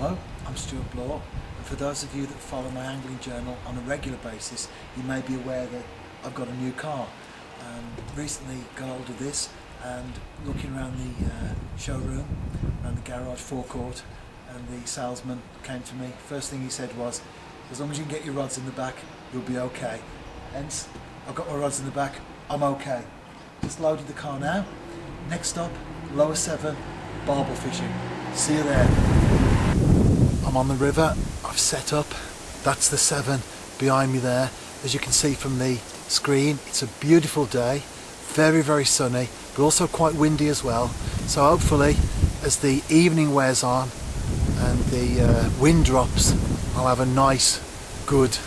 Hello, I'm Stuart Bloor, and for those of you that follow my angling journal on a regular basis, you may be aware that I've got a new car. Recently got hold of this, and looking around the showroom, around the garage forecourt, and the salesman came to me. First thing he said was, as long as you can get your rods in the back, you'll be okay. Hence, I've got my rods in the back, I'm okay. Just loaded the car now. Next stop, Lower Severn, barbel fishing. See you there. I'm on the river, I've set up, that's the Severn behind me there. As you can see from the screen, it's a beautiful day, very sunny, but also quite windy as well. So hopefully, as the evening wears on and the wind drops, I'll have a nice, good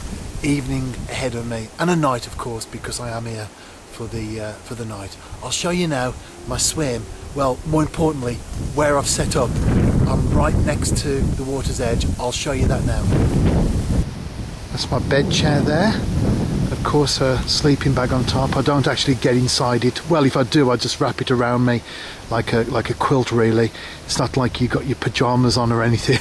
evening ahead of me, and a night of course, because I am here for the night. I'll show you now my swim. Well, more importantly, where I've set up. I'm right next to the water's edge. I'll show you that now. That's my bed chair there. Of course, a sleeping bag on top. I don't actually get inside it. Well, if I do, I just wrap it around me like a quilt, really. It's not like you got your pajamas on or anything.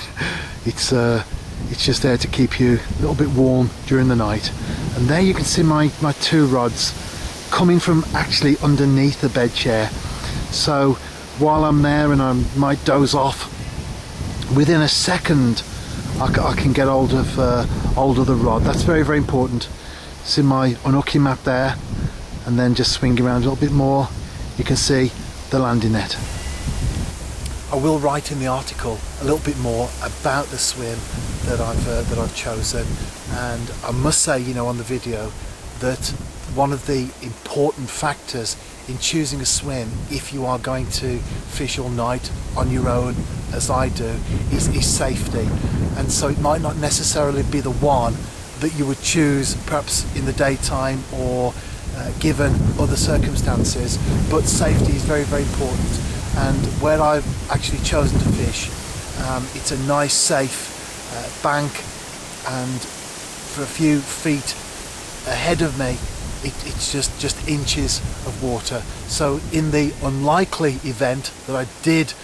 It's just there to keep you a little bit warm during the night. And there you can see my two rods coming from actually underneath the bed chair. So while I'm there and I might doze off, within a second I can get hold of the rod. That's very important. See my unhooking map there, and then just swing around a little bit more, you can see the landing net. I will write in the article a little bit more about the swim that I've chosen, and I must say, you know, on the video, that one of the important factors in choosing a swim, if you are going to fish all night on your own, as I do, is safety. And so it might not necessarily be the one that you would choose perhaps in the daytime or given other circumstances, but safety is very important. And where I've actually chosen to fish, it's a nice safe bank, and for a few feet ahead of me it's just inches of water. So in the unlikely event that I did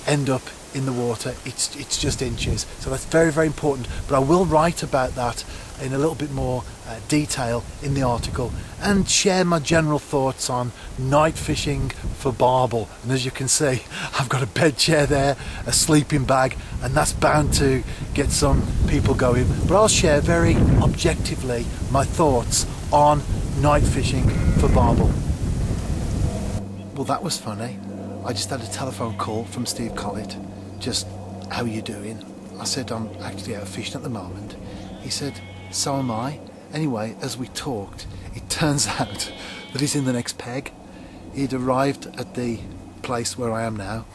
end up in the water, it's just inches. So that's very important, but I will write about that in a little bit more detail in the article, and share my general thoughts on night fishing for barbel. And as you can see, I've got a bed chair there, a sleeping bag, and that's bound to get some people going. But I'll share very objectively my thoughts on night fishing for barbel. Well, that was funny. I just had a telephone call from Steve Collett. Just, how are you doing? I said, I'm actually out fishing at the moment. He said, so am I. Anyway, as we talked, it turns out that he's in the next peg. He'd arrived at the place where I am now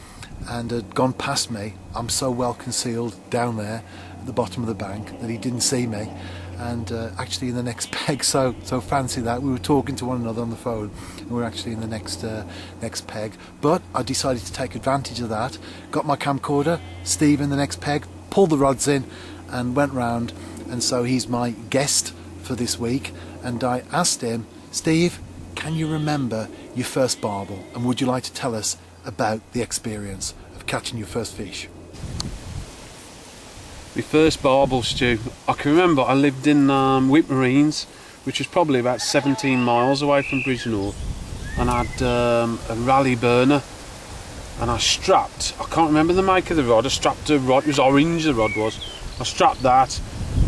and had gone past me. I'm so well concealed down there at the bottom of the bank that he didn't see me, and actually in the next peg. So fancy that. We were talking to one another on the phone, and we were actually in the next peg. But I decided to take advantage of that. Got my camcorder, Steve in the next peg, pulled the rods in and went round. And so he's my guest for this week, and I asked him, Steve, can you remember your first barbel, and would you like to tell us about the experience of catching your first fish? My first barbel, Stu, I can remember I lived in Whit Marines, which was probably about 17 miles away from Bridgnorth, and I had a rally burner, and I strapped, I can't remember the make of the rod, I strapped a rod, it was orange the rod was, I strapped that,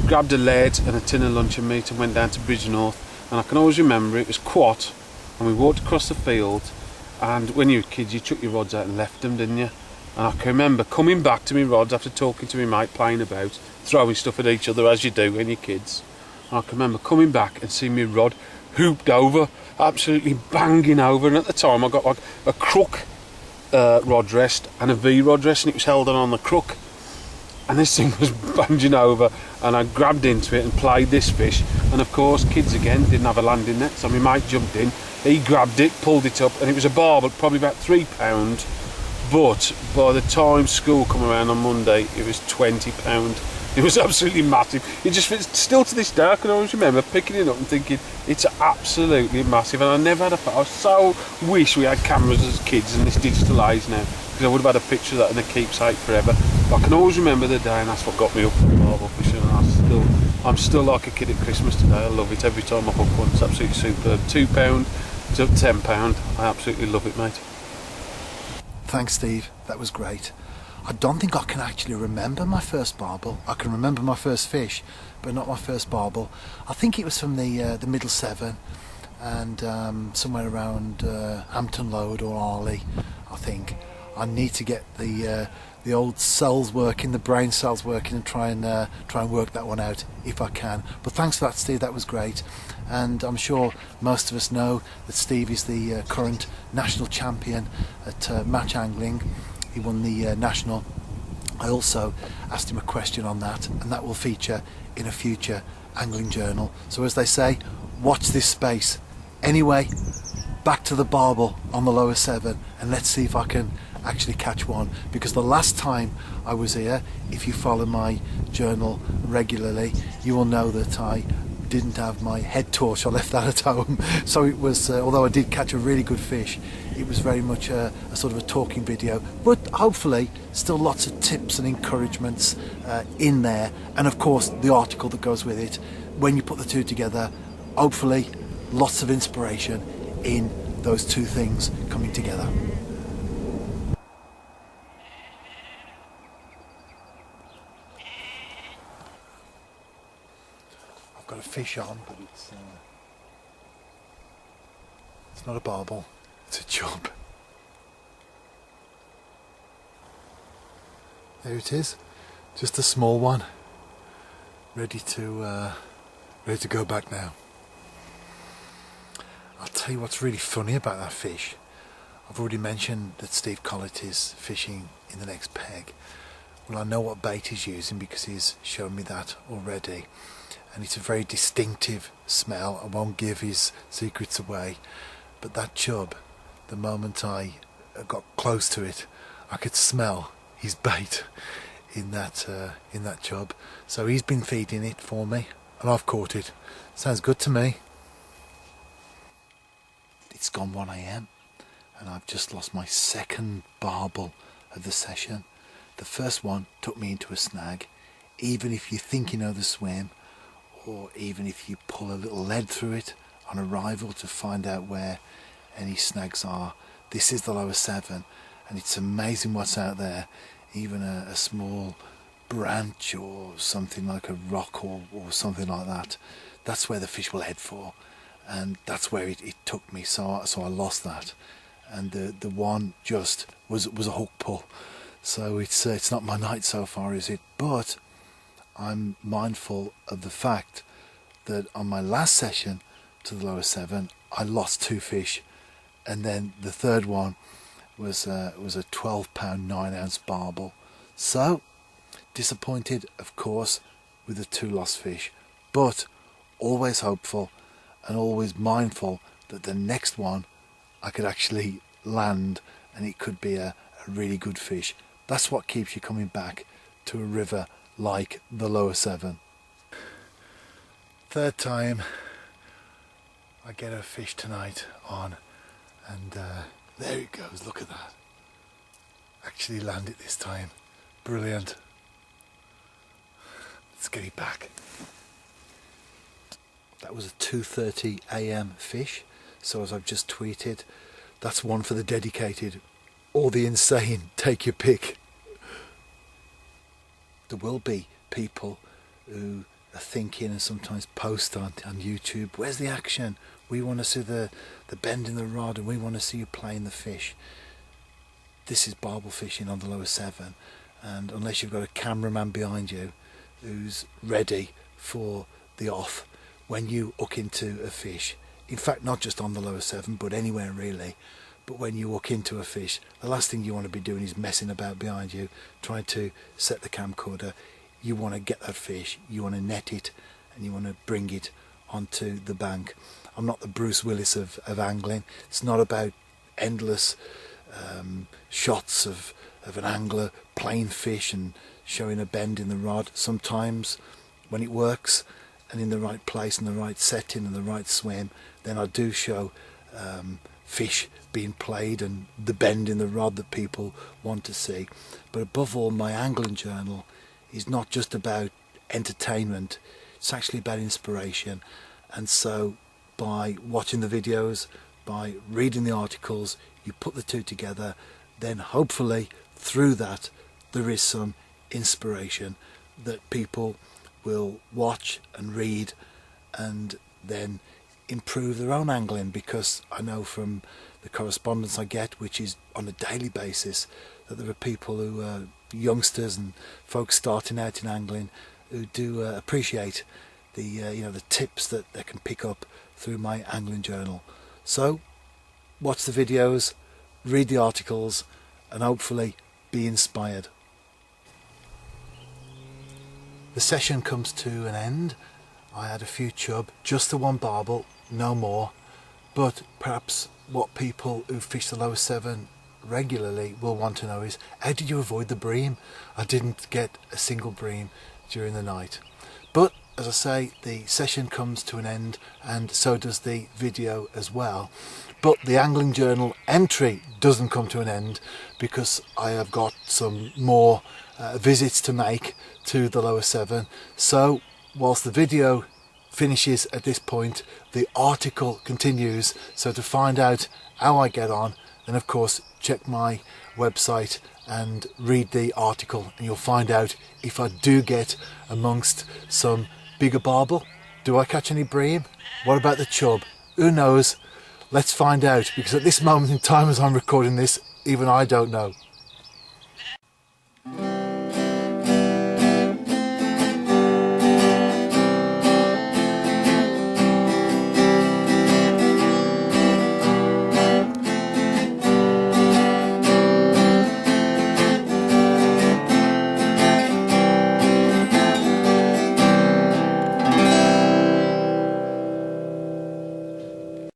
grabbed a lead and a tin of luncheon meat and went down to Bridgnorth. And I can always remember it was quat, and we walked across the field, and when you were kids you took your rods out and left them, didn't you? And I can remember coming back to my rods after talking to my mate, playing about, throwing stuff at each other as you do when you're kids. And I can remember coming back and seeing my rod hooped over, absolutely banging over, and at the time I got like a crook rod rest and a V rod rest, and it was held on the crook. And this thing was bunging over, and I grabbed into it and played this fish. And of course, kids again didn't have a landing net, so my mate jumped in, he grabbed it, pulled it up, and it was a barbel, probably about £3. But by the time school come around on Monday, it was £20. It was absolutely massive. It just still to this day, I can always remember picking it up and thinking, it's absolutely massive. And I never had a, I so wish we had cameras as kids and this digital age now. because I would have had a picture of that in a keepsake forever. But I can always remember the day, and that's what got me up on barbel fishing. And I'm still like a kid at Christmas today. I love it every time I hook one. It's absolutely superb. £2 to £10. I absolutely love it, mate. Thanks, Steve. That was great. I don't think I can actually remember my first barbel. I can remember my first fish, but not my first barbel. I think it was from the middle Severn, and somewhere around Hampton Load or Arley. I think I need to get the old cells working, the brain cells working, and try and work that one out if I can. But thanks for that, Steve. That was great. And I'm sure most of us know that Steve is the current national champion at match angling. He won the national. I also asked him a question on that, and that will feature in a future angling journal. So as they say, watch this space. Anyway, back to the barbel on the lower Severn, and let's see if I can actually catch one, because the last time I was here, if you follow my journal regularly, you will know that I didn't have my head torch. I left that at home. So it was, although I did catch a really good fish, it was very much a sort of a talking video, but hopefully still lots of tips and encouragements in there, and of course the article that goes with it. When you put the two together, hopefully lots of inspiration in those two things coming together. I've got a fish on, but it's not a barbel, it's a chub. There it is, just a small one, ready to go back now. I'll tell you what's really funny about that fish. I've already mentioned that Steve Collett is fishing in the next peg. Well, I know what bait he's using because he's shown me that already, and it's a very distinctive smell. I won't give his secrets away, but that chub, the moment I got close to it, I could smell his bait in that chub. So he's been feeding it for me, and I've caught it. Sounds good to me. It's gone 1 AM, and I've just lost my second barbel of the session. The first one took me into a snag. Even if you think you know the swim, or even if you pull a little lead through it on arrival to find out where any snags are, this is the lower Severn, and it's amazing what's out there. Even a small branch or something like a rock or something like that, that's where the fish will head for, and that's where it took me. So I lost that, and the one just was a hook pull. So it's not my night so far, is it? But I'm mindful of the fact that on my last session to the lower Severn, I lost 2 fish, and then the third one was a 12-pound 9-ounce barbel. So disappointed, of course, with the 2 lost fish, but always hopeful and always mindful that the next one I could actually land, and it could be a really good fish. That's what keeps you coming back to a river like the lower Severn. Third time I get a fish tonight on, and there it goes. Look at that. Actually land it this time. Brilliant. Let's get it back. That was a 2:30 AM fish, so as I've just tweeted, that's one for the dedicated or the insane, take your pick. There will be people who are thinking and sometimes post on YouTube, where's the action? We want to see the bend in the rod, and we want to see you playing the fish. This is barbel fishing on the lower Severn, and unless you've got a cameraman behind you who's ready for the off when you hook into a fish, in fact not just on the lower Severn but anywhere really, but when you hook into a fish, the last thing you want to be doing is messing about behind you, trying to set the camcorder. You want to get that fish, you want to net it, and you want to bring it onto the bank. I'm not the Bruce Willis of angling. It's not about endless shots of an angler playing fish and showing a bend in the rod. Sometimes when it works and in the right place and the right setting and the right swim, then I do show fish being played and the bend in the rod that people want to see. But above all, my angling journal is not just about entertainment, it's actually about inspiration. And so by watching the videos, by reading the articles, you put the two together, then hopefully through that there is some inspiration that people will watch and read and then improve their own angling, because I know from the correspondence I get, which is on a daily basis, that there are people who are youngsters and folks starting out in angling who do appreciate the the tips that they can pick up through my angling journal. So watch the videos, read the articles, and hopefully be inspired. The session comes to an end. I had a few chub, just the one barbel, no more, but perhaps what people who fish the lower Severn regularly will want to know is, how did you avoid the bream? I didn't get a single bream during the night. But as I say, the session comes to an end, and so does the video as well. But the angling journal entry doesn't come to an end, because I have got some more visits to make to the lower Severn. So whilst the video finishes at this point, the article continues. So to find out how I get on, then of course check my website and read the article, and you'll find out if I do get amongst some bigger barbel. Do I catch any bream? What about the chub? Who knows? Let's find out, because at this moment in time as I'm recording this, even I don't know.